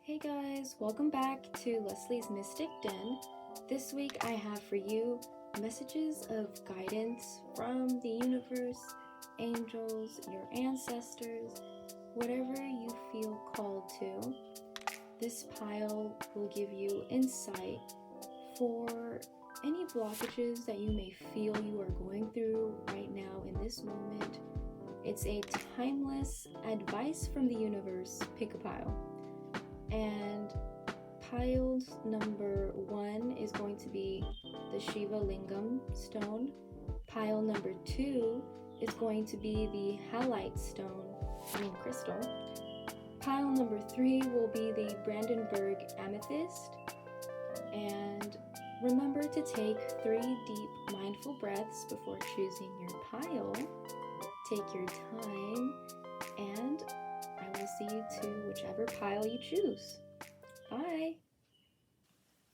Hey guys, welcome back to Leslie's Mystic Den. This week I have for you messages of guidance from the universe, angels, your ancestors, whatever you feel called to. This pile will give you insight for any blockages that you may feel you are going through right now in this moment. It's a timeless advice from the universe. Pick a pile. And pile number 1 is going to be the Shiva Lingam stone. Pile number 2 is going to be the halite crystal. Pile number 3 will be the Brandenburg amethyst. And remember to take 3 deep mindful breaths before choosing your pile. Take your time, and I will see you to whichever pile you choose. Bye!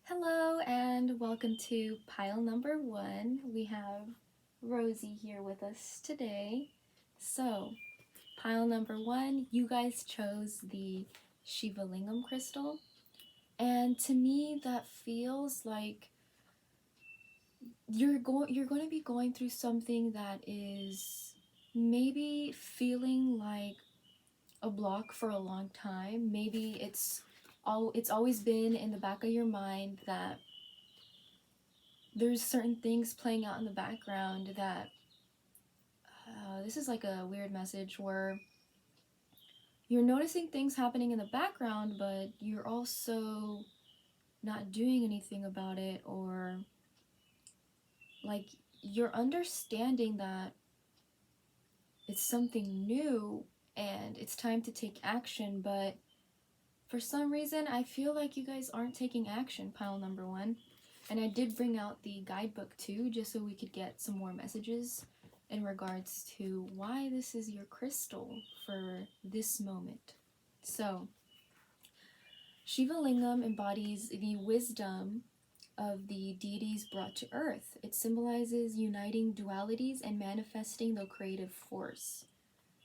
Hello and welcome to pile number 1. We have Rosie here with us today. So, pile number 1, you guys chose the Shiva Lingam crystal. And to me, that feels like you're going to be going through something that is maybe feeling like a block for a long time. Maybe it's always been in the back of your mind that there's certain things playing out in the background that this is like a weird message where you're noticing things happening in the background, but you're also not doing anything about it, or like you're understanding that it's something new and it's time to take action, but for some reason I feel like you guys aren't taking action, pile number 1. And I did bring out the guidebook too, just so we could get some more messages in regards to why this is your crystal for this moment. So, Shiva Lingam embodies the wisdom of the deities brought to earth. It symbolizes uniting dualities and manifesting the creative force.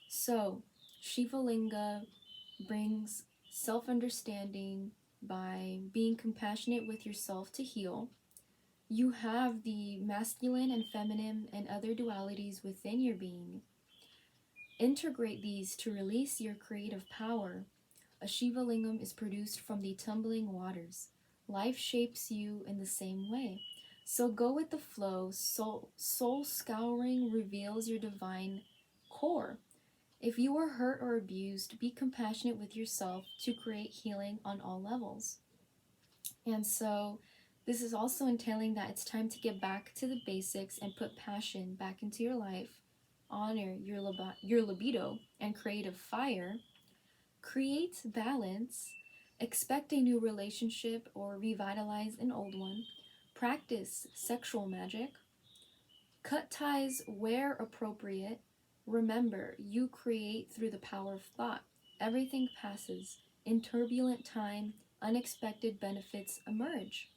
So, Shiva Linga brings self-understanding by being compassionate with yourself to heal. You have the masculine and feminine and other dualities within your being. Integrate these to release your creative power. A Shiva Lingam is produced from the tumbling waters. Life shapes you in the same way. So go with the flow. Soul scouring reveals your divine core. If you are hurt or abused, be compassionate with yourself to create healing on all levels. And so this is also entailing that it's time to get back to the basics and put passion back into your life, honor your libido and creative fire, create balance, expect a new relationship or revitalize an old one, practice sexual magic, cut ties where appropriate. Remember, you create through the power of thought. Everything passes. In turbulent time, unexpected benefits emerge.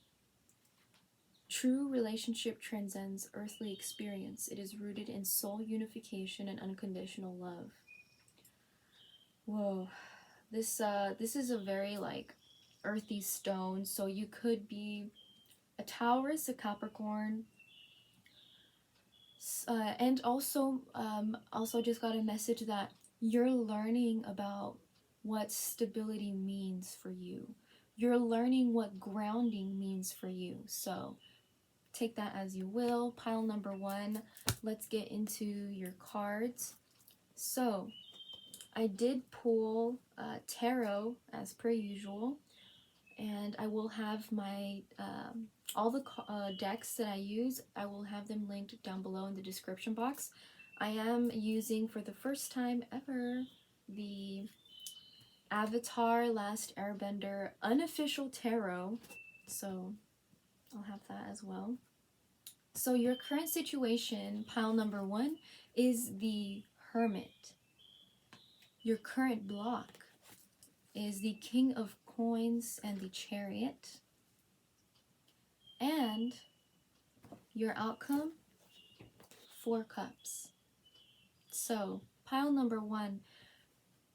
True relationship transcends earthly experience. It is rooted in soul unification and unconditional love. Whoa. This is a very earthy stone, so you could be a Taurus, a Capricorn, and also just got a message that you're learning about what stability means for you. You're learning what grounding means for you. So take that as you will. Pile number 1, let's get into your cards. So I did pull tarot as per usual, and I will have my all the decks that I use, I will have them linked down below in the description box. I am using for the first time ever the Avatar Last Airbender unofficial tarot, so I'll have that as well. So your current situation, pile number 1, is the Hermit. Your current block is the King of Coins and the Chariot. And your outcome, 4 cups. So, pile number 1,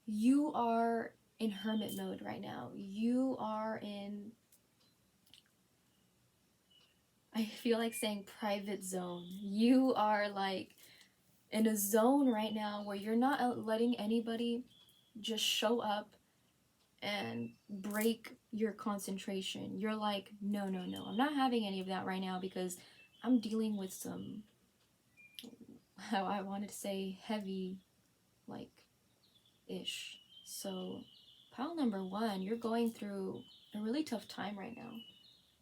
you are in hermit mode right now. You are in, I feel like saying private zone. You are like in a zone right now where you're not letting anybody just show up and break your concentration. You're like, no, no, no, I'm not having any of that right now because I'm dealing with some, how I wanted to say, heavy, like, ish. So, pile number one, you're going through a really tough time right now.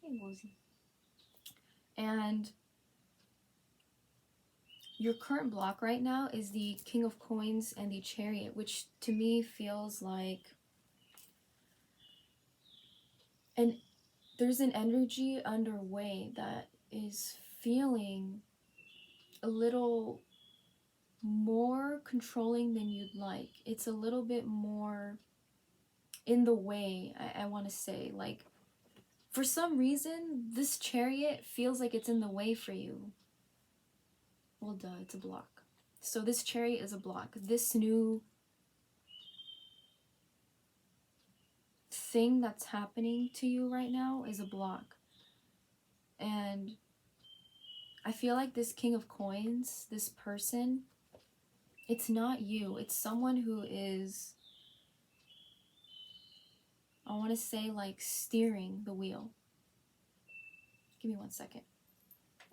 Hey, Wozy. And your current block right now is the King of Coins and the Chariot, which to me feels like there's an energy underway that is feeling a little more controlling than you'd like. It's a little bit more in the way, I want to say. Like, for some reason, this Chariot feels like it's in the way for you. Well, duh, it's a block. So this Chariot is a block. This new thing that's happening to you right now is a block. And I feel like this King of Coins, this person, it's not you. It's someone who is, I want to say, like, steering the wheel. Give me 1 second.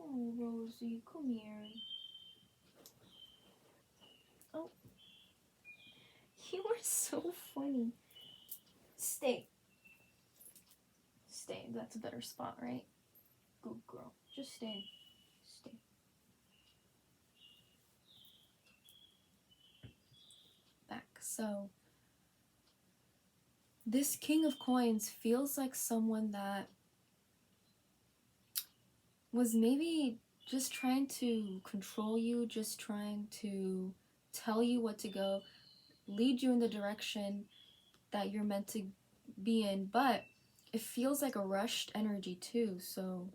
Oh, Rosie, come here. Oh, you are so funny. Stay. Stay. That's a better spot, right? Good girl. Just stay. Stay. Back. So, this King of Coins feels like someone that was maybe just trying to control you, just trying to tell you what to go, lead you in the direction that you're meant to be in, but it feels like a rushed energy too. So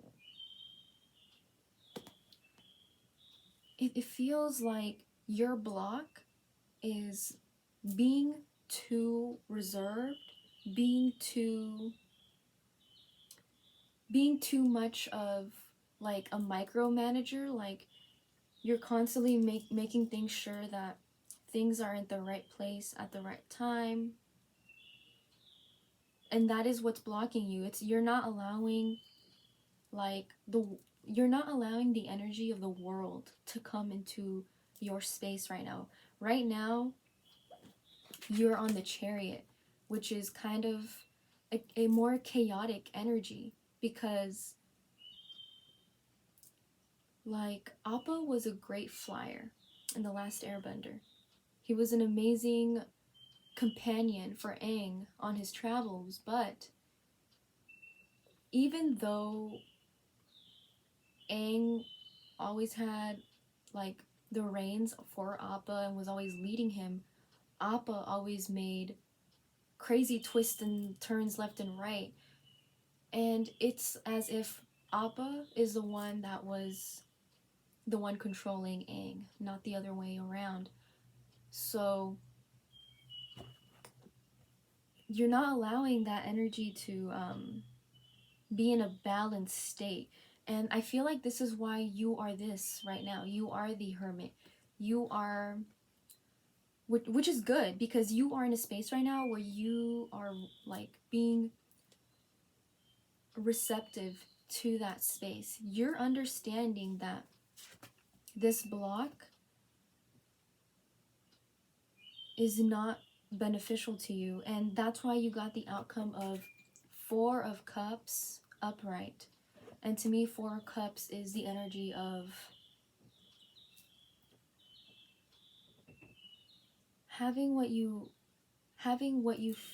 it feels like your block is being too reserved, being too much of like a micromanager. Like, you're constantly making things sure that things are in the right place at the right time, and that is what's blocking you. It's you're not allowing you're not allowing the energy of the world to come into your space right now. Right now, you're on the Chariot, which is kind of a more chaotic energy, because like Appa was a great flyer in The Last Airbender. He was an amazing companion for Aang on his travels, but even though Aang always had like the reins for Appa and was always leading him, Appa always made crazy twists and turns left and right. And it's as if Appa is the one that was the one controlling Aang, not the other way around. So you're not allowing that energy to be in a balanced state. And I feel like this is why you are this right now. You are the hermit. You are, which is good, because you are in a space right now where you are like being receptive to that space. You're understanding that this block is not beneficial to you, and that's why you got the outcome of 4 of Cups upright. And to me, 4 of Cups is the energy of having what you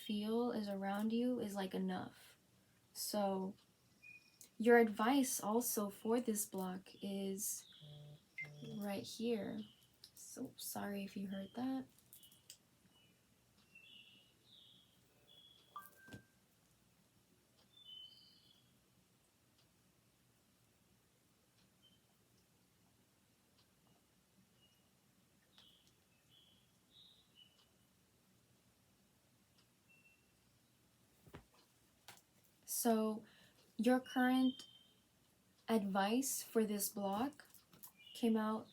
feel is around you is like enough. So your advice also for this block is right here. So sorry if you heard that. So your current advice for this block came out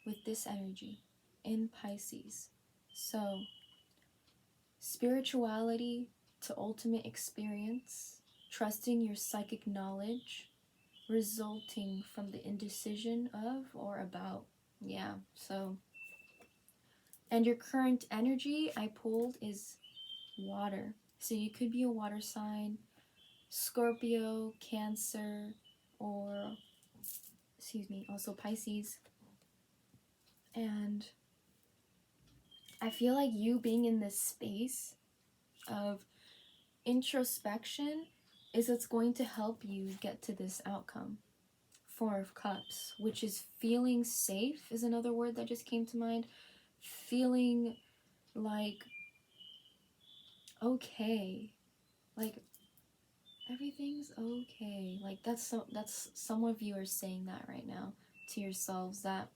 with this energy in Pisces. So spirituality to ultimate experience, trusting your psychic knowledge, resulting from the indecision of or about. Yeah, so. And your current energy I pulled is water. So you could be a water sign, Scorpio, Cancer, or, also Pisces. And I feel like you being in this space of introspection is what's going to help you get to this outcome. Four of Cups, which is feeling safe, is another word that just came to mind. Feeling like okay, like everything's okay. Like that's some of you are saying that right now to yourselves, that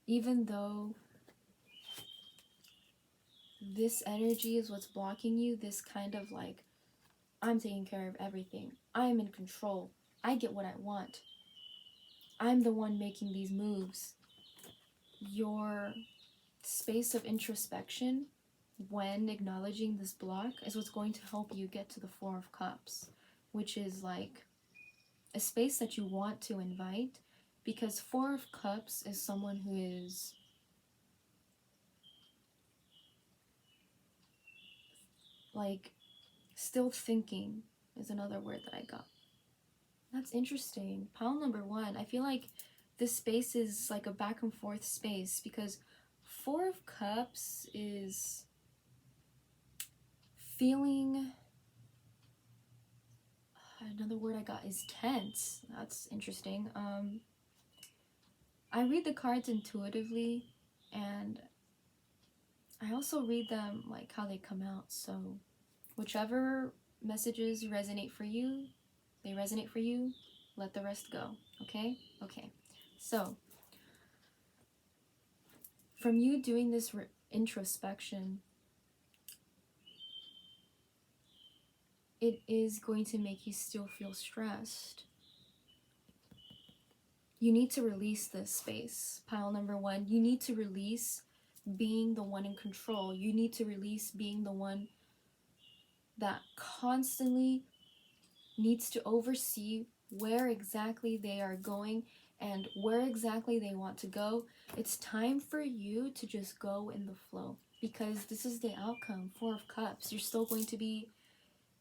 even though this energy is what's blocking you, this kind of like, I'm taking care of everything, I'm in control, I get what I want, I'm the one making these moves. Your space of introspection when acknowledging this block is what's going to help you get to the Four of Cups, which is like a space that you want to invite, because Four of Cups is someone who is like still thinking, is another word that I got. That's interesting. Pile number one, I feel like this space is like a back and forth space, because Four of Cups is feeling, another word I got is tense. That's interesting. I read the cards intuitively, and I also read them like how they come out. So whichever messages resonate for you, they resonate for you. Let the rest go. Okay? Okay. So from you doing this introspection, it is going to make you still feel stressed. You need to release this space. Pile number one, you need to release being the one in control. You need to release being the one that constantly needs to oversee where exactly they are going and where exactly they want to go. It's time for you to just go in the flow, because this is the outcome. Four of Cups. You're still going to be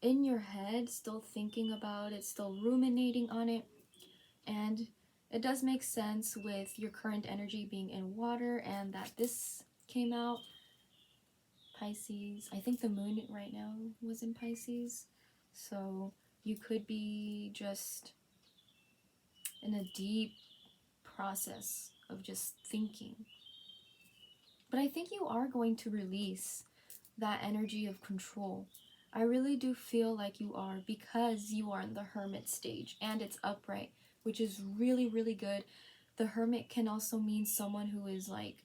in your head, still thinking about it, still ruminating on it. And it does make sense with your current energy being in water, and that this came out. Pisces. I think the moon right now was in Pisces. So you could be just in a deep process of just thinking. But I think you are going to release that energy of control. I really do feel like you are, because you are in the Hermit stage and it's upright, which is really, really good. The Hermit can also mean someone who is like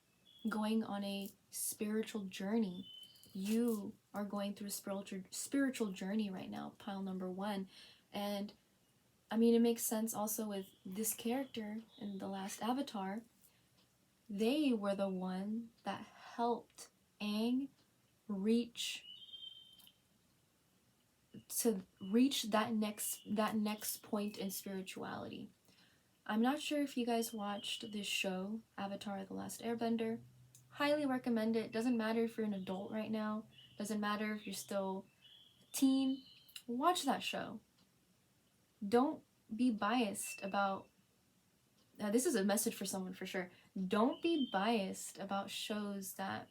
going on a spiritual journey. You are going through a spiritual journey right now, pile number one. And I mean, it makes sense also with this character in the last Avatar. They were the one that helped Aang reach that next point in spirituality. I'm not sure if you guys watched this show, Avatar: The Last Airbender. Highly recommend it. Doesn't matter if you're an adult right now. Doesn't matter if you're still a teen. Watch that show. Don't be biased about... this is a message for someone for sure. Don't be biased about shows that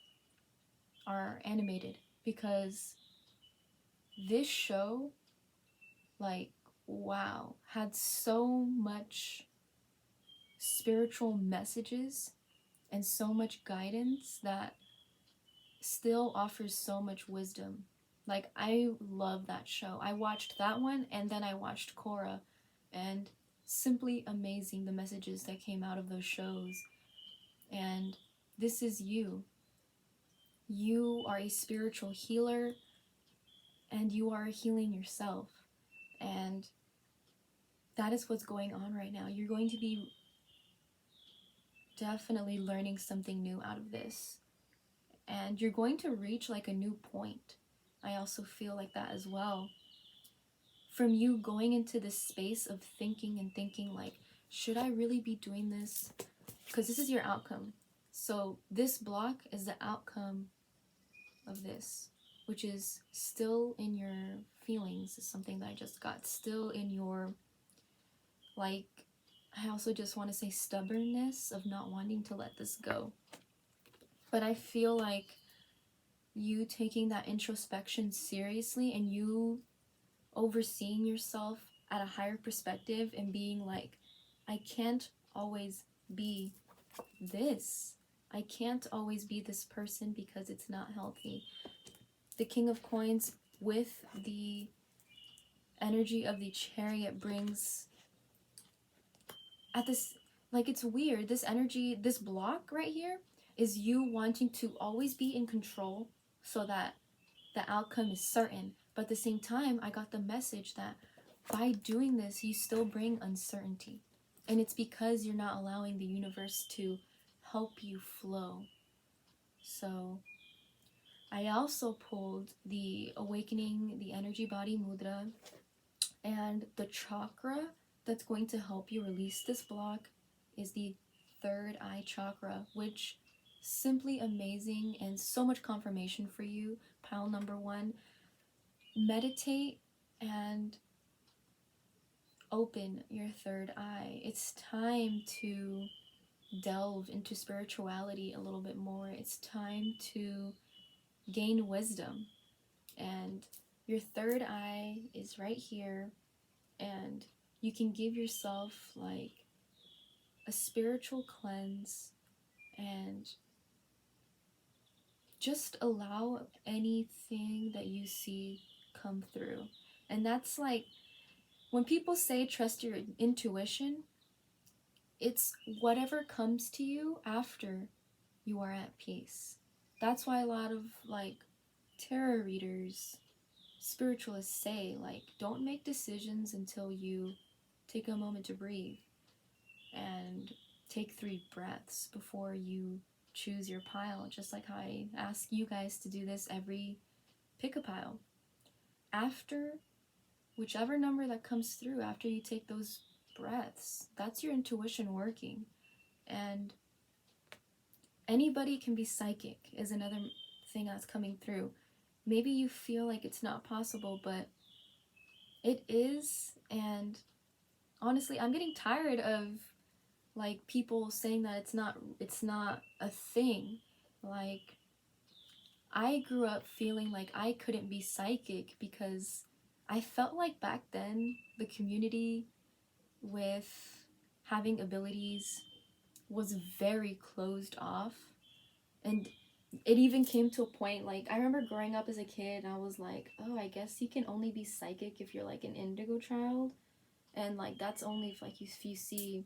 are animated, because this show, like, wow, had so much spiritual messages and so much guidance that still offers so much wisdom. Like, I love that show. I watched that one, and then I watched Korra, and simply amazing, the messages that came out of those shows. And this is you. You are a spiritual healer, and you are healing yourself. And that is what's going on right now. You're going to be definitely learning something new out of this. And you're going to reach like a new point. I also feel like that as well. From you going into this space of thinking and thinking like, should I really be doing this? Because this is your outcome. So this block is the outcome of this, which is still in your feelings. Is something that I just got. Still in your, like, I also just want to say stubbornness of not wanting to let this go. But I feel like you taking that introspection seriously and you overseeing yourself at a higher perspective and being like, I can't always be this. I can't always be this person because it's not healthy. The King of Coins with the energy of the Chariot brings at this, like, it's weird. This energy, this block right here is you wanting to always be in control so that the outcome is certain. But at the same time, I got the message that by doing this, you still bring uncertainty. And it's because you're not allowing the universe to help you flow. So I also pulled the Awakening the Energy Body Mudra, and the chakra that's going to help you release this block is the third eye chakra, which simply amazing and so much confirmation for you, pile number 1. Meditate and open your third eye. It's time to delve into spirituality a little bit more. It's time to gain wisdom. And your third eye is right here, and you can give yourself like a spiritual cleanse and just allow anything that you see come through. And that's like, when people say trust your intuition, it's whatever comes to you after you are at peace. That's why a lot of like tarot readers, spiritualists say like, don't make decisions until you take a moment to breathe and take 3 breaths before you choose your pile, just like how I ask you guys to do this every pick a pile. After whichever number that comes through, after you take those breaths, that's your intuition working. And anybody can be psychic is another thing that's coming through. Maybe you feel like it's not possible, but it is. And honestly, I'm getting tired of like people saying that it's not a thing. Like, I grew up feeling like I couldn't be psychic because I felt like back then the community with having abilities was very closed off. And it even came to a point, like, I remember growing up as a kid and I was like, oh, I guess you can only be psychic if you're like an indigo child. And like, that's only if like if you see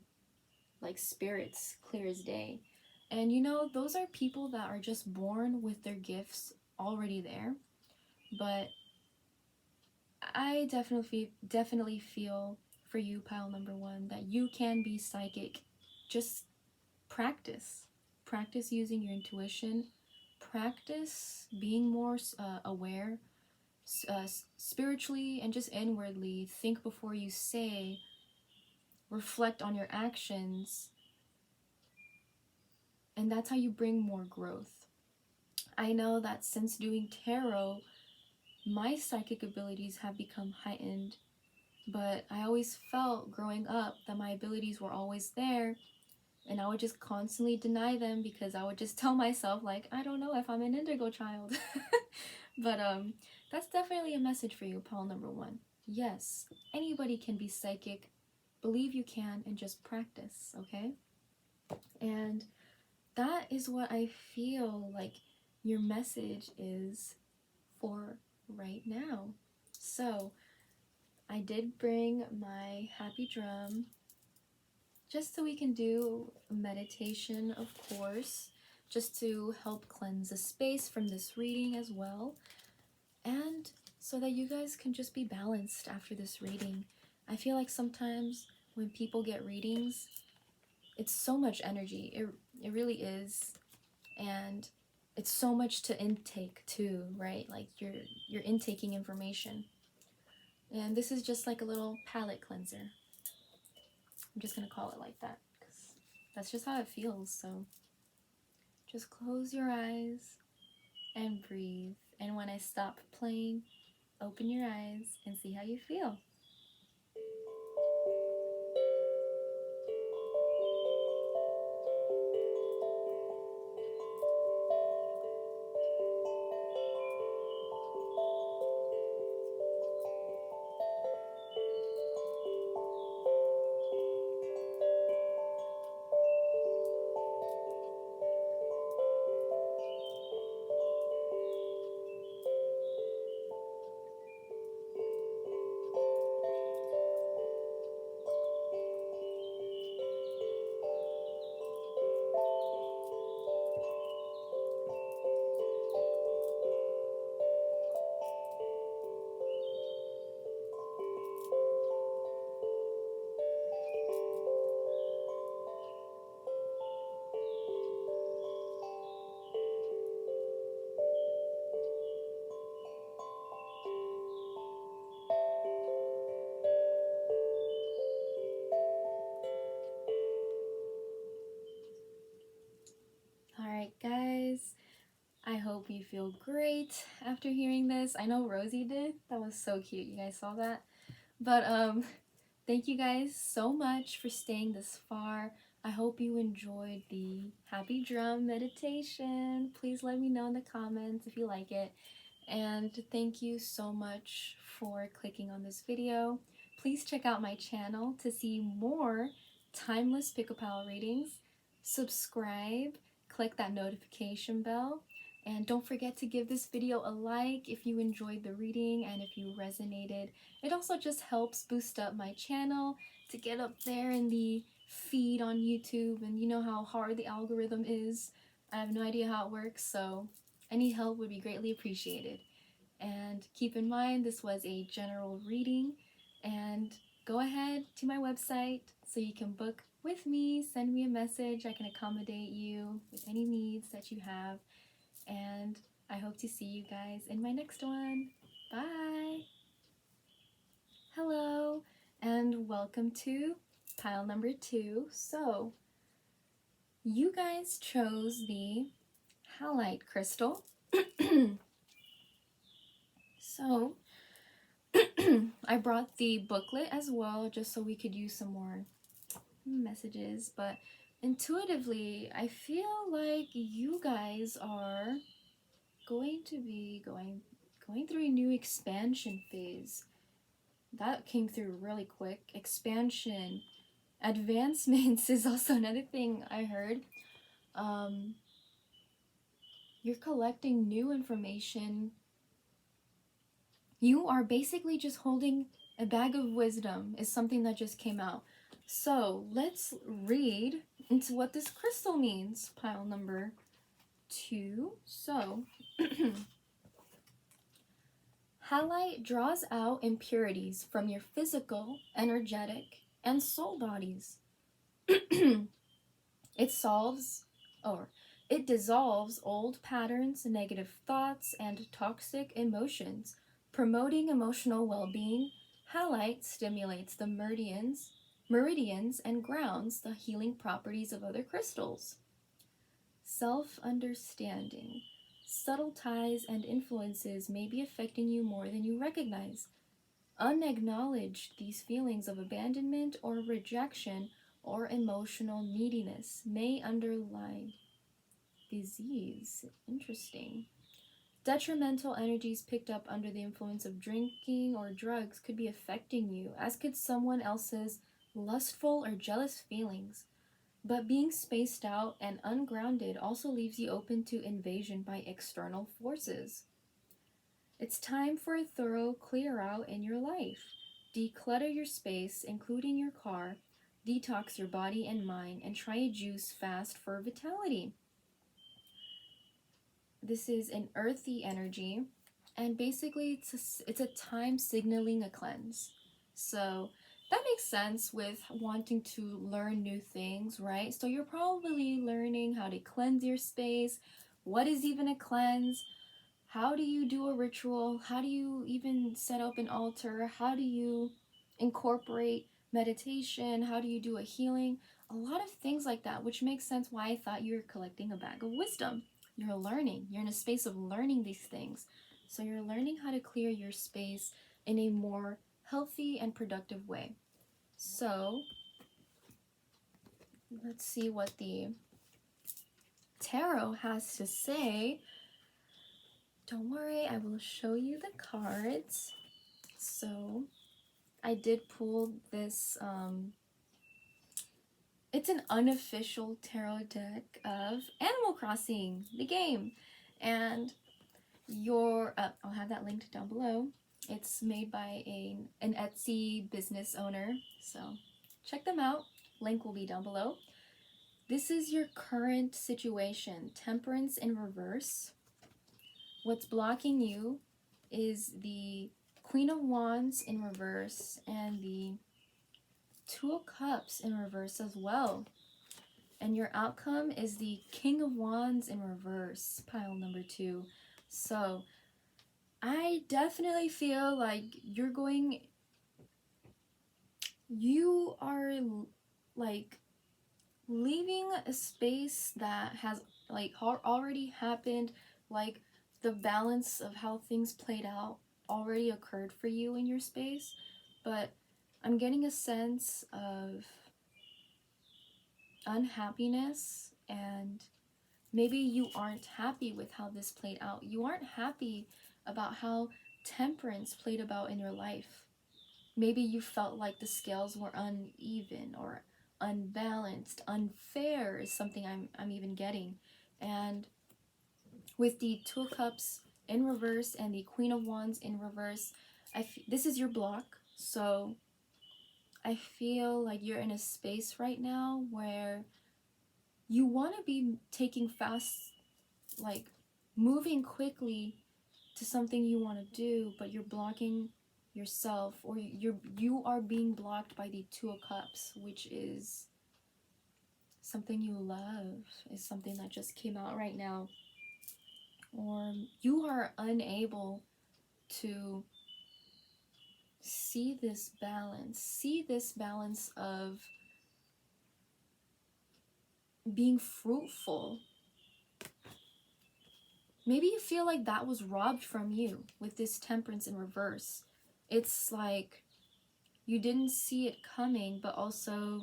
like spirits clear as day. And you know, those are people that are just born with their gifts already there. But I definitely feel for you, pile number 1, that you can be psychic. Just practice using your intuition, practice being more aware, spiritually and just inwardly. Think before you say, reflect on your actions, and that's how you bring more growth. I know that since doing tarot, my psychic abilities have become heightened, but I always felt growing up that my abilities were always there, and I would just constantly deny them because I would just tell myself like, I don't know if I'm an indigo child. But that's definitely a message for you, pile number 1. Yes, anybody can be psychic. Believe you can and just practice, okay? And that is what I feel like your message is for right now. So I did bring my happy drum just so we can do a meditation, of course, just to help cleanse the space from this reading as well. And so that you guys can just be balanced after this reading. I feel like sometimes when people get readings, it's so much energy. It really is. And it's so much to intake too, right? Like you're intaking information. And this is just like a little palate cleanser. I'm just gonna call it like that because that's just how it feels. So just close your eyes and breathe. And when I stop playing, open your eyes and see how you feel. Alright, guys. I hope you feel great after hearing this. I know Rosie did. That was so cute. You guys saw that? But thank you guys so much for staying this far. I hope you enjoyed the happy drum meditation. Please let me know in the comments if you like it. And thank you so much for clicking on this video. Please check out my channel to see more timeless pick pal readings. Subscribe, click that notification bell, and don't forget to give this video a like if you enjoyed the reading and if you resonated. It also just helps boost up my channel to get up there in the feed on YouTube, and you know how hard the algorithm is. I have no idea how it works, so any help would be greatly appreciated. And keep in mind, this was a general reading, and go ahead to my website so you can book with me, send me a message. I can accommodate you with any needs that you have, and I hope to see you guys in my next one. Bye! Hello, and welcome to pile number 2. So, you guys chose the halite crystal. So, I brought the booklet as well just so we could use some more messages, but intuitively, I feel like you guys are going to be going through a new expansion phase. That came through really quick. Expansion, advancements is also another thing I heard. You're collecting new information. You are basically just holding a bag of wisdom is something that just came out. So let's read into what this crystal means. Pile number 2. So halite draws out impurities from your physical, energetic, and soul bodies. It dissolves old patterns, negative thoughts, and toxic emotions. Promoting emotional well-being, halite stimulates the meridians and grounds the healing properties of other crystals. Self-understanding. Subtle ties and influences may be affecting you more than you recognize. Unacknowledged, these feelings of abandonment or rejection or emotional neediness may underlie disease. Interesting. Detrimental energies picked up under the influence of drinking or drugs could be affecting you, as could someone else's lustful or jealous feelings. But being spaced out and ungrounded also leaves you open to invasion by external forces. It's time for a thorough clear out in your life. Declutter your space, including your car, detox your body and mind, and try a juice fast for vitality. This is an earthy energy. And basically it's a time signaling a cleanse. So that makes sense with wanting to learn new things, right? So you're probably learning how to cleanse your space. What is even a cleanse? How do you do a ritual? How do you even set up an altar? How do you incorporate meditation? How do you do a healing? A lot of things like that, which makes sense why I thought you were collecting a bag of wisdom. You're learning. You're in a space of learning these things. So you're learning how to clear your space in a more healthy and productive way. So let's see what the tarot has to say. Don't worry, I will show you the cards. So I did pull this, it's an unofficial tarot deck of Animal Crossing, the game. And I'll have that linked down below. It's made by an Etsy business owner, so check them out. Link will be down below. This is your current situation, Temperance in reverse. What's blocking you is the Queen of Wands in reverse and the Two of Cups in reverse as well. And your outcome is the King of Wands in reverse, pile number 2. So I definitely feel like you are like leaving a space that has like already happened, like the balance of how things played out already occurred for you in your space, but I'm getting a sense of unhappiness, and maybe you aren't happy with how this played out. You aren't happy about how temperance played about in your life. Maybe you felt like the scales were uneven or unbalanced. Unfair is something I'm even getting. And with the Two of Cups in reverse and the Queen of Wands in reverse, this is your block. So I feel like you're in a space right now where you want to be taking fast, like moving quickly to something you want to do, but you're blocking yourself, or you are being blocked by the Two of Cups, which is something you love, is something that just came out right now. Or you are unable to see this balance of being fruitful. Maybe you feel like that was robbed from you with this Temperance in reverse. It's like you didn't see it coming, but also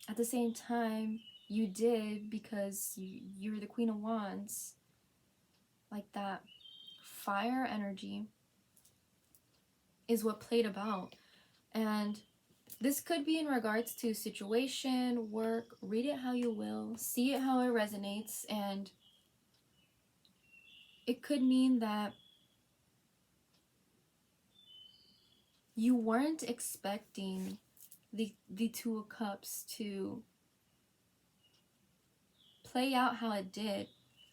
at the same time you did, because you're the Queen of Wands. Like that fire energy is what played about. And this could be in regards to situation, work, read it how you will, see it how it resonates, and it could mean that you weren't expecting the Two of Cups to play out how it did.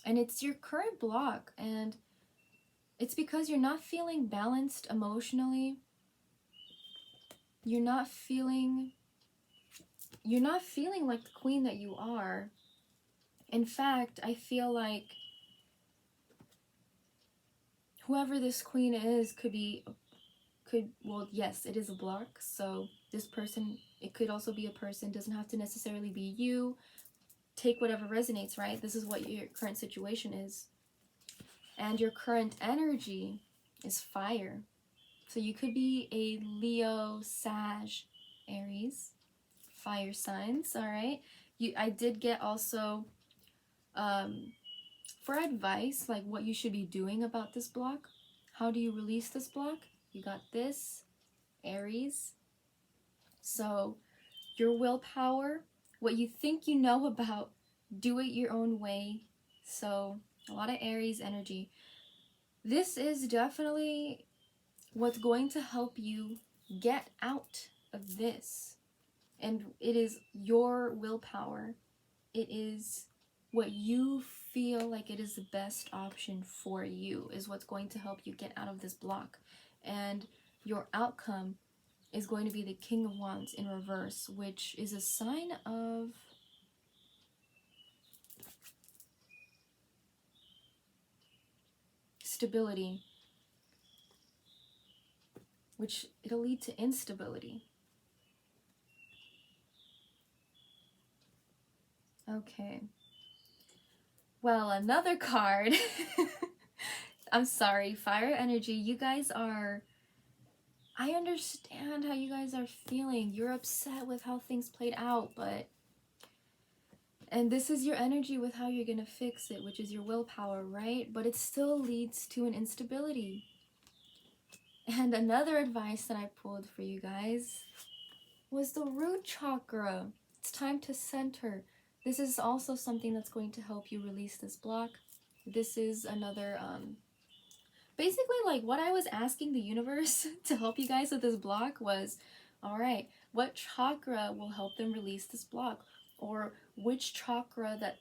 And it's your current block, and it's because you're not feeling balanced emotionally. You're not feeling like the queen that you are. In fact, I feel like whoever this queen is well, yes, it is a block. So this person, it could also be a person, doesn't have to necessarily be you. Take whatever resonates, right? This is what your current situation is. And your current energy is fire. So you could be a Leo, Sag, Aries, fire signs, all right? I did get also for advice, like what you should be doing about this block. How do you release this block? You got this, Aries. So your willpower, what you think you know about, do it your own way. So a lot of Aries energy. This is definitely what's going to help you get out of this. And it is your willpower. It is what you feel like it is the best option for you is what's going to help you get out of this block. And your outcome is going to be the King of Wands in reverse, which is a sign of stability, which it'll lead to instability. Okay. Well, another card. I'm sorry, fire energy. You guys are... I understand how you guys are feeling. You're upset with how things played out, but... And this is your energy with how you're gonna fix it, which is your willpower, right? But it still leads to an instability. And another advice that I pulled for you guys was the root chakra. It's time to center. This is also something that's going to help you release this block. This is another, basically like what I was asking the universe to help you guys with this block was, all right, what chakra will help them release this block? Or which chakra that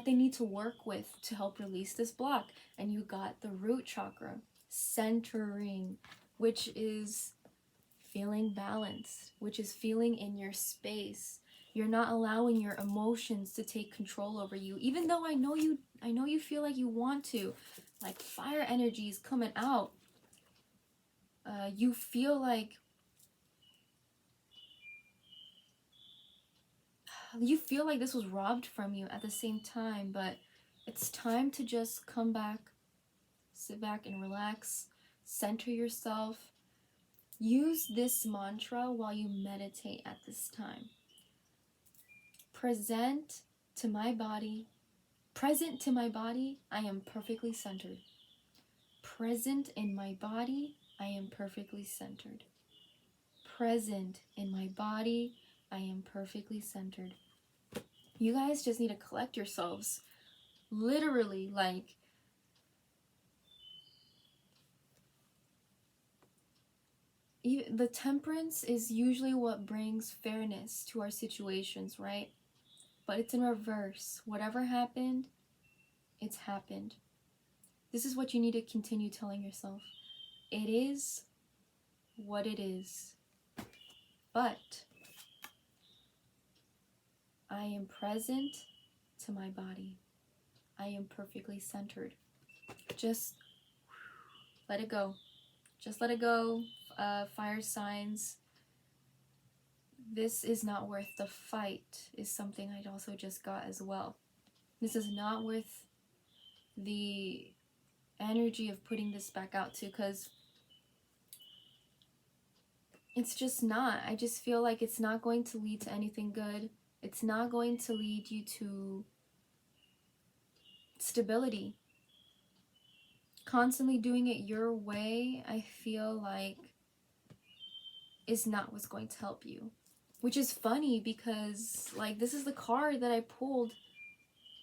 they need to work with to help release this block? And you got the root chakra, centering, which is feeling balanced, which is feeling in your space. You're not allowing your emotions to take control over you, even though I know you feel like you want to. Like fire energy is coming out. You feel like this was robbed from you at the same time, but it's time to just come back, sit back and relax, center yourself. Use this mantra while you meditate at this time. Present to my body, I am perfectly centered. Present in my body, I am perfectly centered. Present in my body, I am perfectly centered. You guys just need to collect yourselves. Literally, like, the temperance is usually what brings fairness to our situations, right? But it's in reverse. Whatever happened, it's happened. This is what you need to continue telling yourself. It is what it is. But I am present to my body. I am perfectly centered. Just let it go. Just let it go. Fire signs. This is not worth the fight is something I'd also just got as well. This is not worth the energy of putting this back out to, because it's just not. I just feel like it's not going to lead to anything good. It's not going to lead you to stability. Constantly doing it your way, I feel like, is not what's going to help you. Which is funny because, like, this is the card that I pulled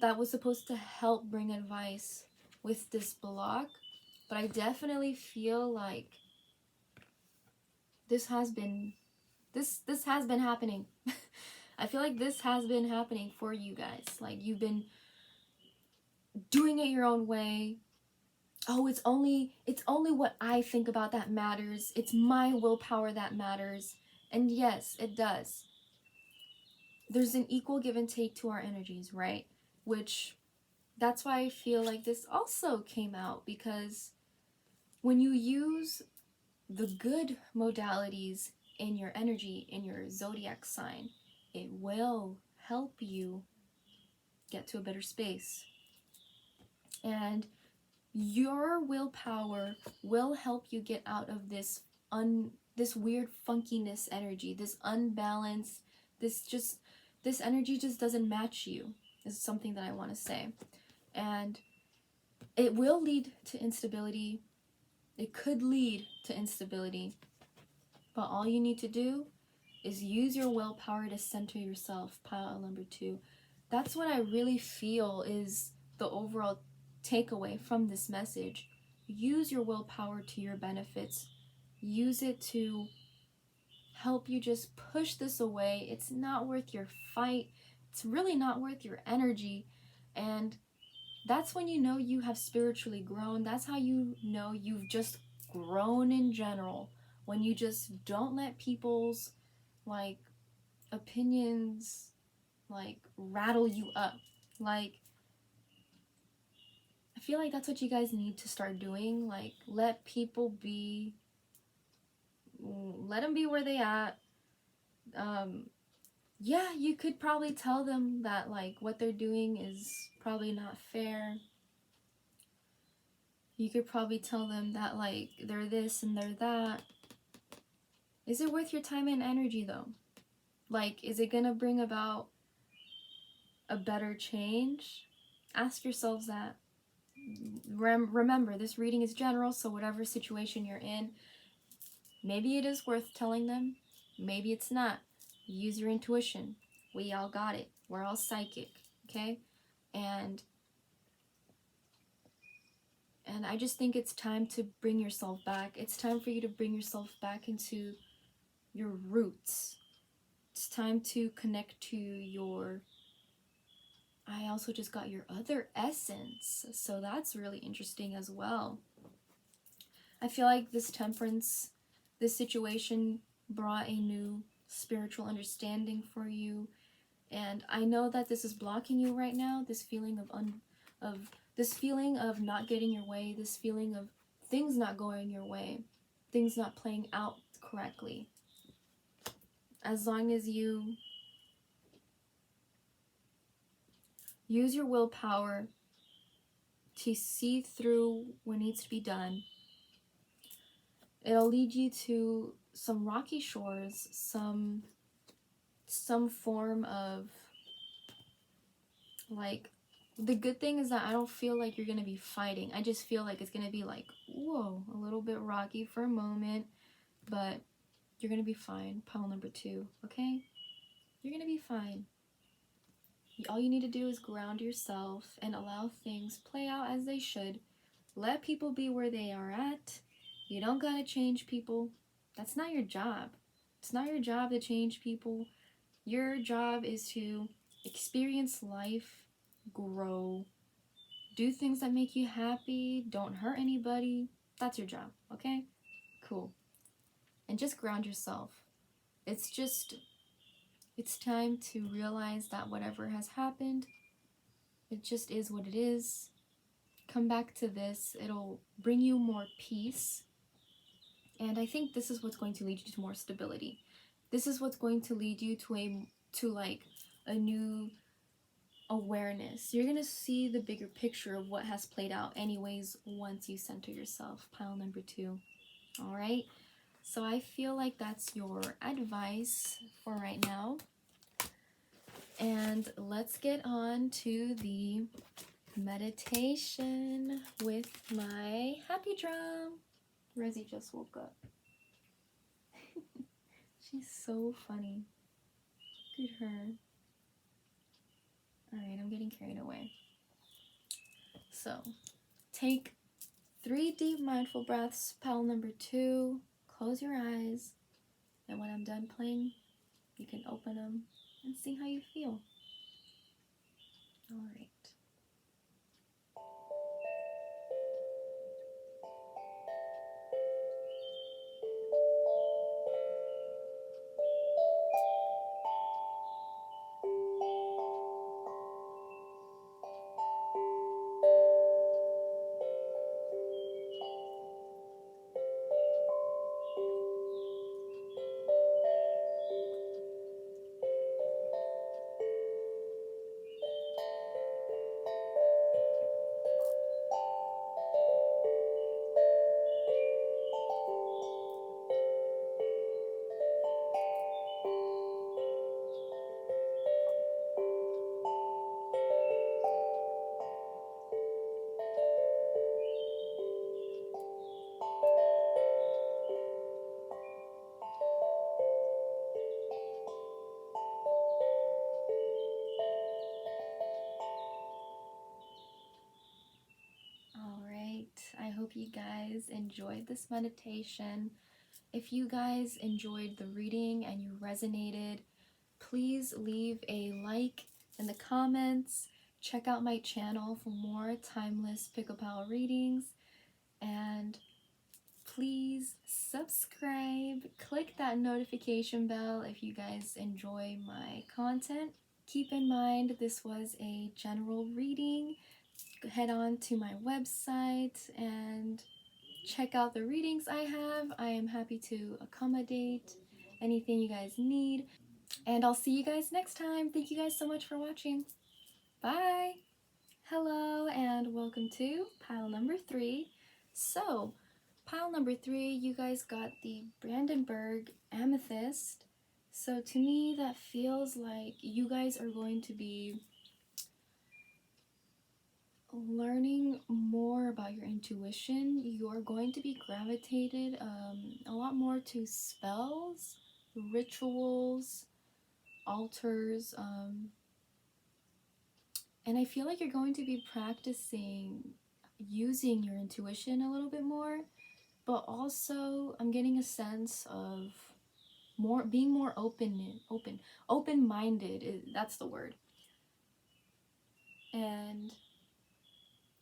that was supposed to help bring advice with this block. But I definitely feel like this has been happening. I feel like this has been happening for you guys. Like, you've been doing it your own way. Oh, it's only what I think about that matters. It's my willpower that matters. And yes, it does. There's an equal give and take to our energies, right? Which, that's why I feel like this also came out, because when you use the good modalities in your energy, in your zodiac sign, it will help you get to a better space. And your willpower will help you get out of this weird funkiness energy, this unbalanced, this energy just doesn't match you, is something that I want to say. And it will lead to instability. It could lead to instability. But all you need to do is use your willpower to center yourself, pile number 2. That's what I really feel is the overall takeaway from this message. Use your willpower to your benefits. Use it to help you just push this away. It's not worth your fight. It's really not worth your energy. And That's when you know you have spiritually grown. That's how you know you've just grown in general. When you just don't let people's like opinions like rattle you up. Like, I feel like that's what you guys need to start doing. Like, let people be, let them be where they at. Yeah, you could probably tell them that like what they're doing is probably not fair. You could probably tell them that like they're this and they're that. Is it worth your time and energy though? Like, is it gonna bring about a better change? Ask yourselves that. Remember, this reading is general, so whatever situation you're in, maybe it is worth telling them, maybe it's not. Use your intuition. We all got it. We're all psychic, okay? And I just think it's time to bring yourself back. It's time for you to bring yourself back into your roots. It's time to connect to your, I also just got your other essence. So that's really interesting as well. I feel like this temperance, this situation brought a new spiritual understanding for you. And I know that this is blocking you right now, this feeling of this feeling of not getting your way, this feeling of things not going your way, things not playing out correctly. As long as you use your willpower to see through what needs to be done, it'll lead you to some rocky shores, some form of like, the good thing is that I don't feel like you're gonna be fighting. I just feel like it's gonna be like, whoa, a little bit rocky for a moment, but you're gonna be fine. Pile number 2, okay? You're gonna be fine. All you need to do is ground yourself and allow things play out as they should. Let people be where they are at. You don't gotta change people. That's not your job. It's not your job to change people. Your job is to experience life, grow, do things that make you happy, don't hurt anybody. That's your job, okay? Cool. And just ground yourself. It's time to realize that whatever has happened, it just is what it is. Come back to this. It'll bring you more peace. And I think this is what's going to lead you to more stability. This is what's going to lead you to a new awareness. You're gonna see the bigger picture of what has played out anyways once you center yourself. Pile number 2. All right, so I feel like that's your advice for right now, and let's get on to the meditation with my happy drum. Resi just woke up. She's so funny. Look at her. Alright, I'm getting carried away. So, take 3 deep mindful breaths. Pile number 2. Close your eyes. And when I'm done playing, you can open them and see how you feel. Alright. I hope you guys enjoyed this meditation. If you guys enjoyed the reading and you resonated, please leave a like in the comments. check out my channel for more timeless pick-a pal readings, and please subscribe, click that notification bell if you guys enjoy my content. Keep in mind this was a general reading. Head on to my website and check out the readings I have. I am happy to accommodate anything you guys need. And I'll see you guys next time. Thank you guys so much for watching. Bye! Hello and welcome to pile number 3. So, pile number 3, you guys got the Brandenburg Amethyst. So to me that feels like you guys are going to be learning more about your intuition. You're going to be gravitated a lot more to spells, rituals, altars, and I feel like you're going to be practicing using your intuition a little bit more, but also I'm getting a sense of being more open-minded, that's the word. And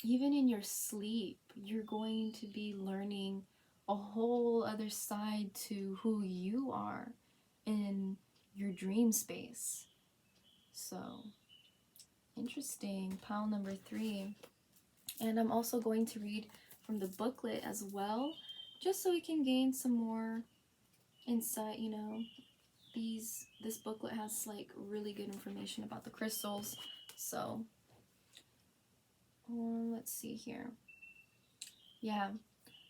even in your sleep, you're going to be learning a whole other side to who you are in your dream space. So, interesting. Pile number 3. And I'm also going to read from the booklet as well, just so we can gain some more insight. You know, this booklet has like really good information about the crystals. So, let's see here. Yeah.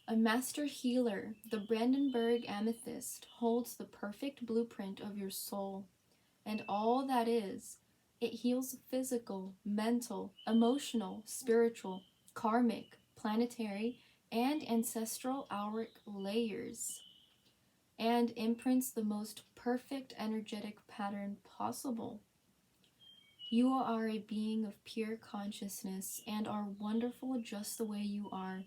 A master healer, the Brandenburg Amethyst holds the perfect blueprint of your soul and all that is. It heals physical, mental, emotional, spiritual, karmic, planetary, and ancestral auric layers, and imprints the most perfect energetic pattern possible. You are a being of pure consciousness and are wonderful just the way you are.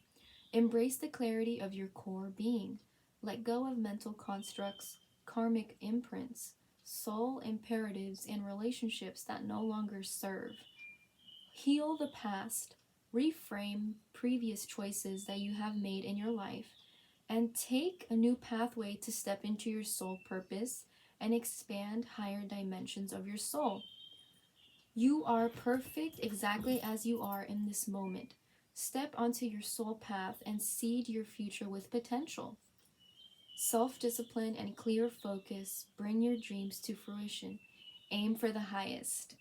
Embrace the clarity of your core being. Let go of mental constructs, karmic imprints, soul imperatives, and relationships that no longer serve. Heal the past, reframe previous choices that you have made in your life, and take a new pathway to step into your soul purpose and expand higher dimensions of your soul. You are perfect exactly as you are in this moment. Step onto your soul path and seed your future with potential. Self-discipline and clear focus bring your dreams to fruition. Aim for the highest.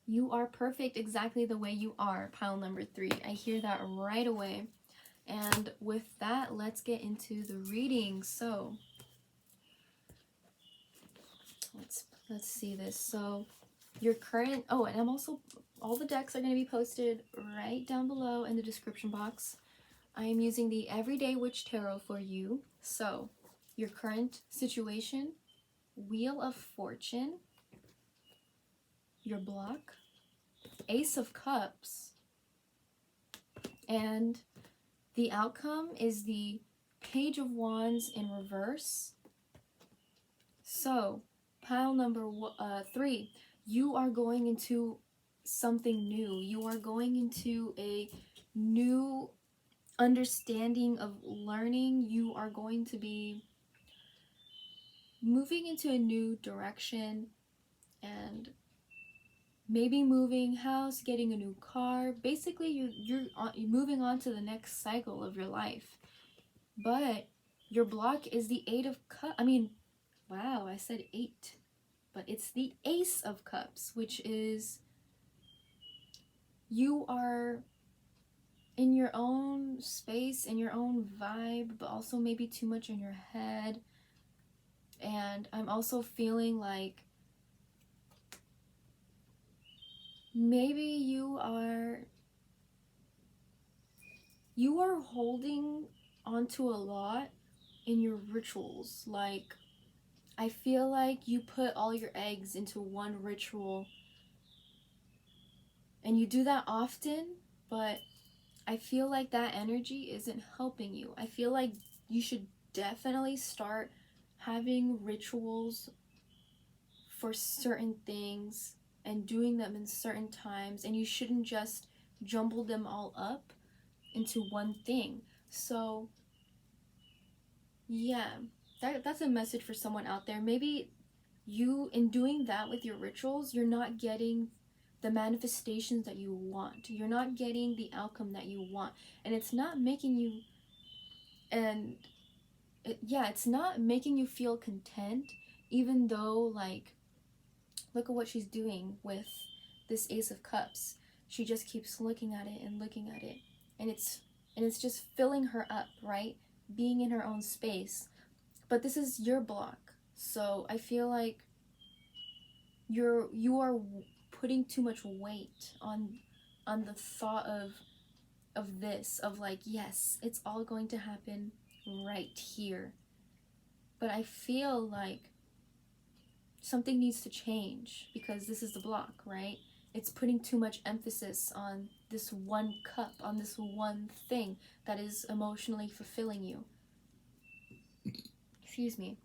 You are perfect exactly the way you are, pile number 3. I hear that right away. And with that, let's get into the reading. So, let's see this. So, your current, and I'm also, all the decks are going to be posted right down below in the description box. I am using the Everyday Witch Tarot for you. So, your current situation, Wheel of Fortune, your block, Ace of Cups, and the outcome is the Page of Wands in reverse. So, pile number 3, you are going into something new. You are going into a new understanding of learning. You are going to be moving into a new direction and maybe moving house, getting a new car. Basically, you're moving on to the next cycle of your life. But your block is the 8 of Cups. Wow, I said 8. But it's the Ace of Cups, which is you are in your own space, in your own vibe, but also maybe too much in your head. And I'm also feeling like maybe you are holding onto a lot in your rituals. Like, I feel like you put all your eggs into one ritual and you do that often, but I feel like that energy isn't helping you. I feel like you should definitely start having rituals for certain things and doing them in certain times, and you shouldn't just jumble them all up into one thing. So yeah, that's a message for someone out there. Maybe you, in doing that with your rituals, you're not getting the manifestations that you want. You're not getting the outcome that you want. And it's not making you, and it's not making you feel content, even though, like, look at what she's doing with this Ace of Cups. She just keeps looking at it and looking at it. And it's just filling her up, right? Being in her own space. But this is your block. So I feel like you are putting too much weight on the thought of this, of like, yes, it's all going to happen right here. But I feel like something needs to change, because this is the block, right? It's putting too much emphasis on this one cup, on this one thing that is emotionally fulfilling you. Excuse me.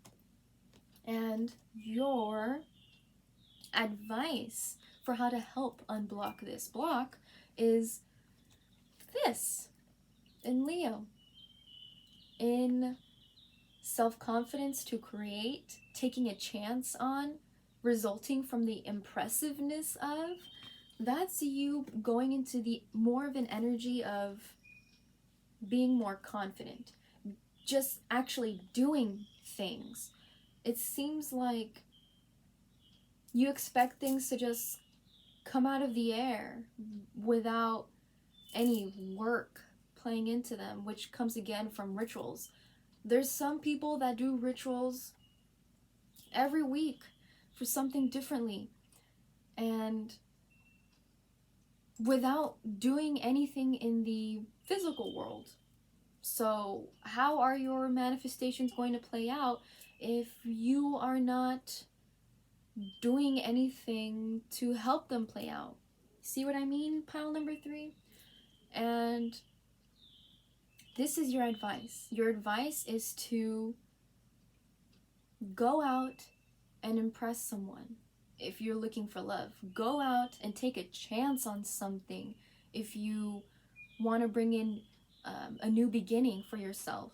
And your advice for how to help unblock this block is this: in Leo, in self-confidence to create, taking a chance on, resulting from the impressiveness of, that's you going into the more of an energy of being more confident, just actually doing things. It seems like you expect things to just come out of the air without any work playing into them, which comes again from rituals. There's some people that do rituals every week for something differently, and without doing anything in the physical world. So how are your manifestations going to play out if you are not doing anything to help them play out? See what I mean, pile number 3? And this is your advice. Your advice is to go out and impress someone. If you're looking for love, go out and take a chance on something. If you want to bring in a new beginning for yourself,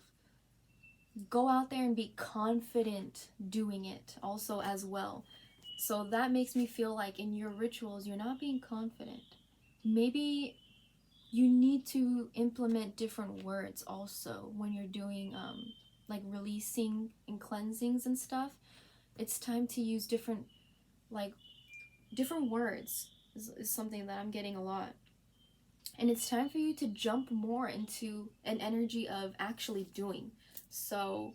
go out there and be confident doing it also as well. So that makes me feel like in your rituals, you're not being confident. Maybe you need to implement different words also when you're doing like releasing and cleansings and stuff. It's time to use different words is something that I'm getting a lot. And it's time for you to jump more into an energy of actually doing. So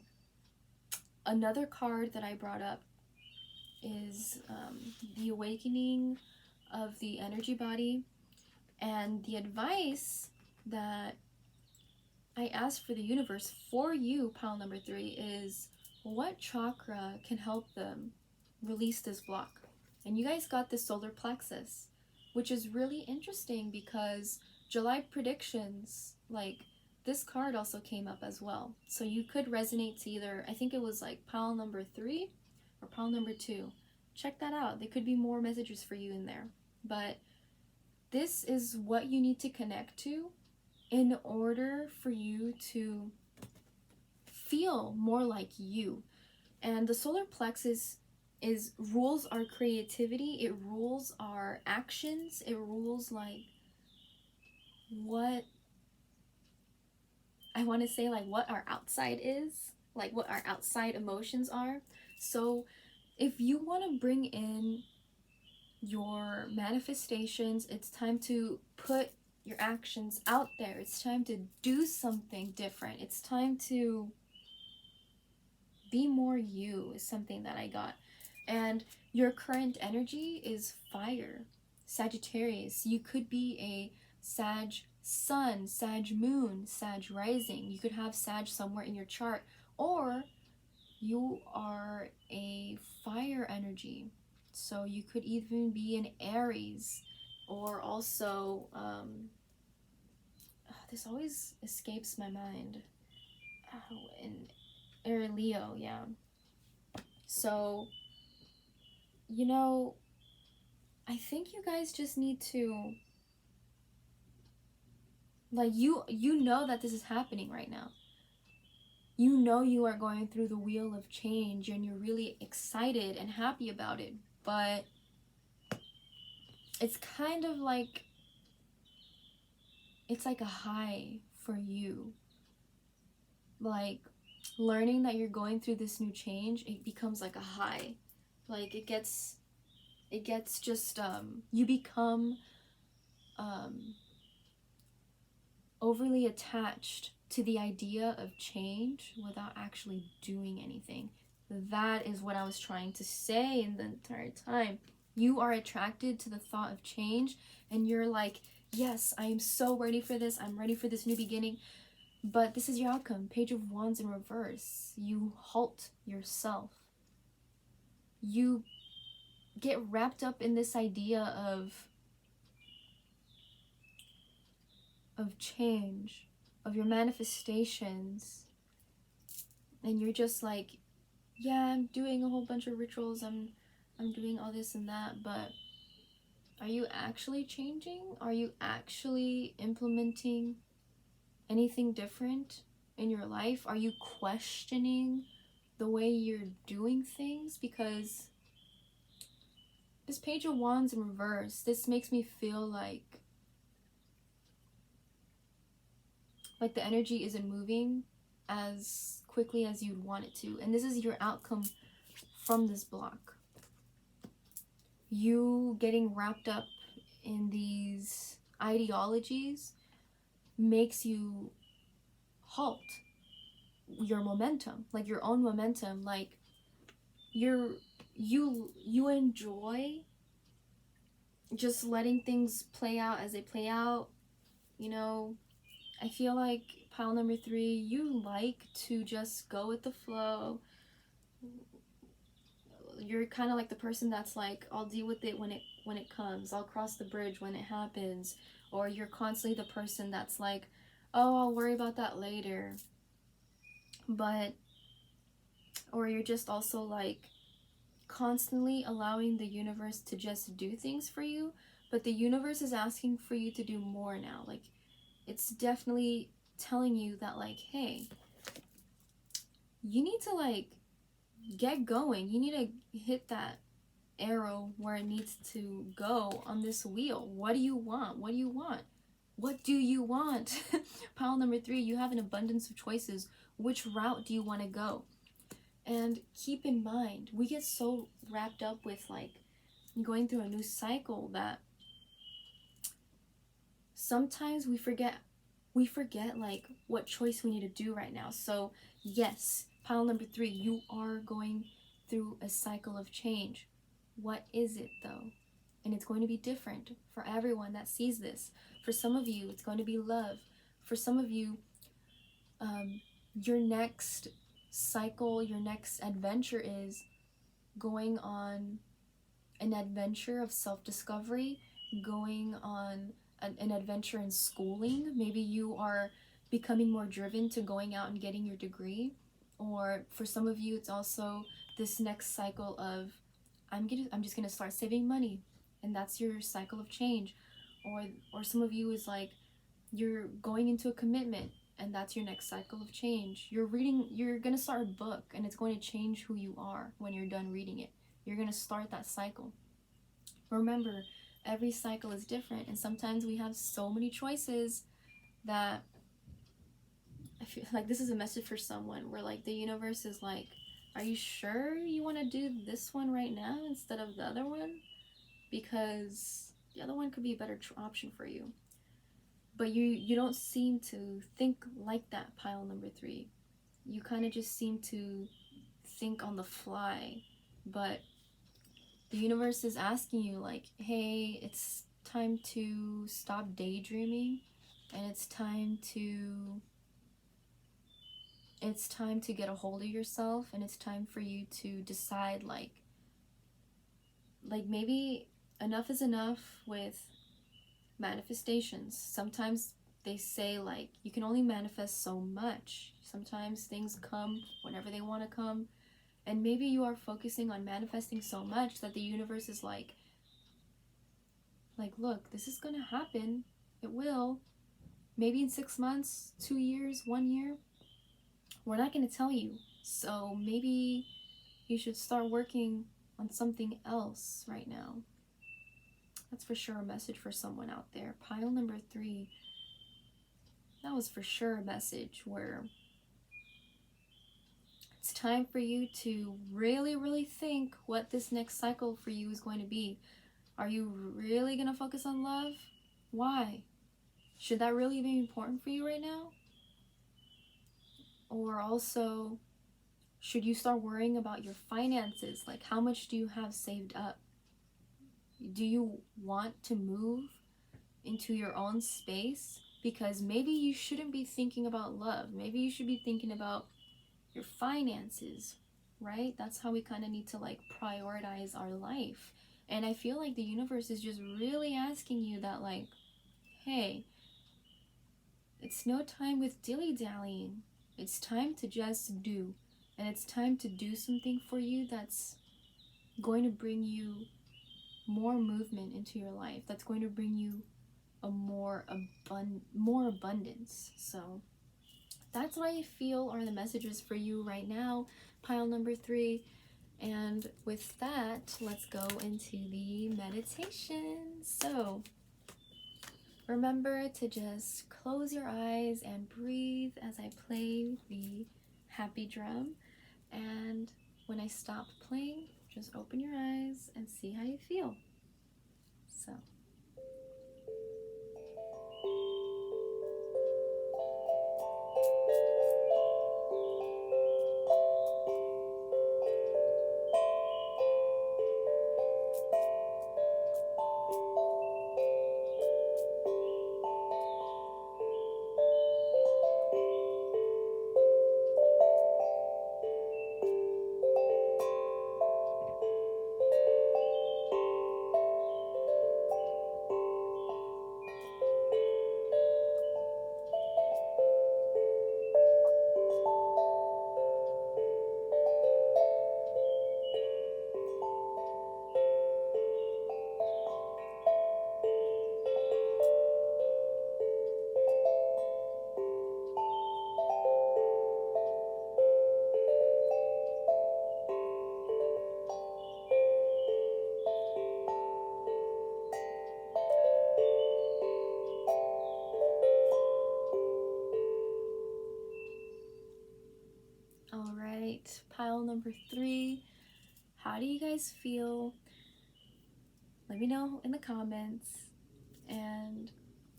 another card that I brought up is the awakening of the energy body. And the advice that I asked for the universe for you, pile number 3, is what chakra can help them release this block? And you guys got the solar plexus, which is really interesting because July predictions, like, this card also came up as well. So you could resonate to either, I think it was like pile number 3 or pile number 2. Check that out. There could be more messages for you in there. But this is what you need to connect to in order for you to feel more like you. And the solar plexus is rules our creativity, it rules our actions, it rules like what I want to say, like what our outside is, like what our outside emotions are. So if you want to bring in your manifestations, it's time to put your actions out there. It's time to do something different. It's time to be more you, is something that I got. And your current energy is fire. Sagittarius. You could be a Sag sun, Sag moon, Sag rising. You could have Sag somewhere in your chart. Or you are a fire energy. So you could even be an Aries. Or also, this always escapes my mind. Or Leo, yeah. So, you know, I think you guys just need to, like, you know that this is happening right now. You know you are going through the wheel of change and you're really excited and happy about it, but it's kind of like, it's like a high for you. Like, learning that you're going through this new change, it becomes like a high. Like, it gets just, you become overly attached to the idea of change without actually doing anything. That is what I was trying to say in the entire time. You are attracted to the thought of change, and you're like, yes, I am so ready for this. I'm ready for this new beginning. But this is your outcome. Page of Wands in reverse. You halt yourself. You get wrapped up in this idea of change, of your manifestations, and you're just like, yeah, I'm doing a whole bunch of rituals, I'm doing all this and that, but are you actually changing? Are you actually implementing anything different in your life? Are you questioning the way you're doing things? Because this Page of Wands in reverse, this makes me feel like the energy isn't moving as quickly as you'd want it to. And this is your outcome from this block. You getting wrapped up in these ideologies makes you halt your momentum, like your own momentum. Like, you enjoy just letting things play out as they play out, you know. I feel like pile number 3, you like to just go with the flow. You're kind of like the person that's like, I'll deal with it when it comes. I'll cross the bridge when it happens. Or you're constantly the person that's like, oh, I'll worry about that later. But, or you're just also like constantly allowing the universe to just do things for you. But the universe is asking for you to do more now. Like, it's definitely telling you that, like, hey, you need to like get going. You need to hit that arrow where it needs to go on this wheel. What do you want? What do you want? What do you want? Pile number 3, you have an abundance of choices. Which route do you want to go? And keep in mind, we get so wrapped up with like going through a new cycle that sometimes we forget like what choice we need to do right now. So yes, pile number 3, you are going through a cycle of change. What is it though? And it's going to be different for everyone that sees this. For some of you, it's going to be love. For some of you, your next cycle, your next adventure is going on an adventure of self-discovery, going on an adventure in schooling. Maybe you are becoming more driven to going out and getting your degree. Or for some of you, it's also this next cycle of, I'm just gonna start saving money, and that's your cycle of change. Or some of you is like, you're going into a commitment, and that's your next cycle of change. You're gonna start a book, and it's going to change who you are when you're done reading it. You're gonna start that cycle. Remember, every cycle is different, and sometimes we have so many choices that I feel like this is a message for someone where like the universe is like, are you sure you want to do this one right now instead of the other one? Because the other one could be a better option for you. But you don't seem to think like that, pile number 3. You kind of just seem to think on the fly. But the universe is asking you like, hey, it's time to stop daydreaming, and it's time to get a hold of yourself, and it's time for you to decide like maybe enough is enough with manifestations. Sometimes they say like you can only manifest so much. Sometimes things come whenever they want to come, and maybe you are focusing on manifesting so much that the universe is like, Like, look, this is gonna happen. It will. Maybe in 6 months, 2 years, 1 year. We're not gonna tell you. So maybe you should start working on something else right now. That's for sure a message for someone out there. Pile number 3. That was for sure a message where it's time for you to really, really think what this next cycle for you is going to be. Are you really going to focus on love? Why? Should that really be important for you right now? Or also, should you start worrying about your finances? Like, how much do you have saved up? Do you want to move into your own space? Because maybe you shouldn't be thinking about love. Maybe you should be thinking about your finances, right? That's how we kind of need to like prioritize our life. And I feel like the universe is just really asking you that, like, hey, it's no time with dilly-dallying. It's time to just do. And it's time to do something for you that's going to bring you more movement into your life. That's going to bring you a more abundance. So that's what I feel are the messages for you right now, pile number 3. And with that, let's go into the meditation. So remember to just close your eyes and breathe as I play the happy drum. And when I stop playing, just open your eyes and see how you feel. So. All right, pile number 3. How do you guys feel? Let me know in the comments. And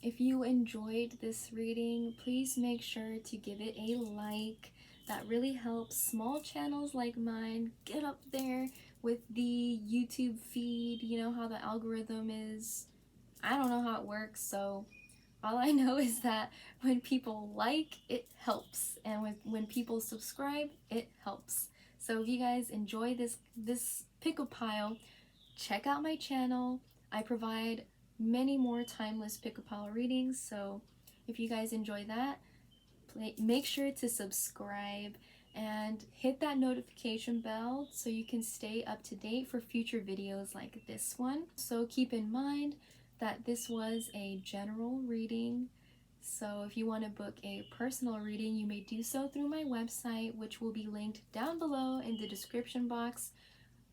if you enjoyed this reading, please make sure to give it a like. That really helps small channels like mine get up there with the YouTube feed. You know how the algorithm is. I don't know how it works, so all I know is that when people like, it helps, and when people subscribe, it helps. So if you guys enjoy this pickle pile, check out my channel. I provide many more timeless pickle pile readings, so if you guys enjoy that, make sure to subscribe and hit that notification bell so you can stay up to date for future videos like this one. So keep in mind that this was a general reading, so if you want to book a personal reading, you may do so through my website, which will be linked down below in the description box.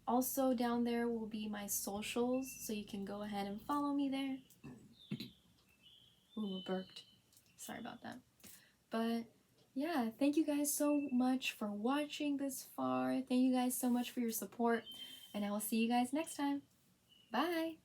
Also down there will be my socials, so you can go ahead and follow me there. Ooh, burped. Sorry about that. But yeah, thank you guys so much for watching this far. Thank you guys so much for your support, and I will see you guys next time. Bye!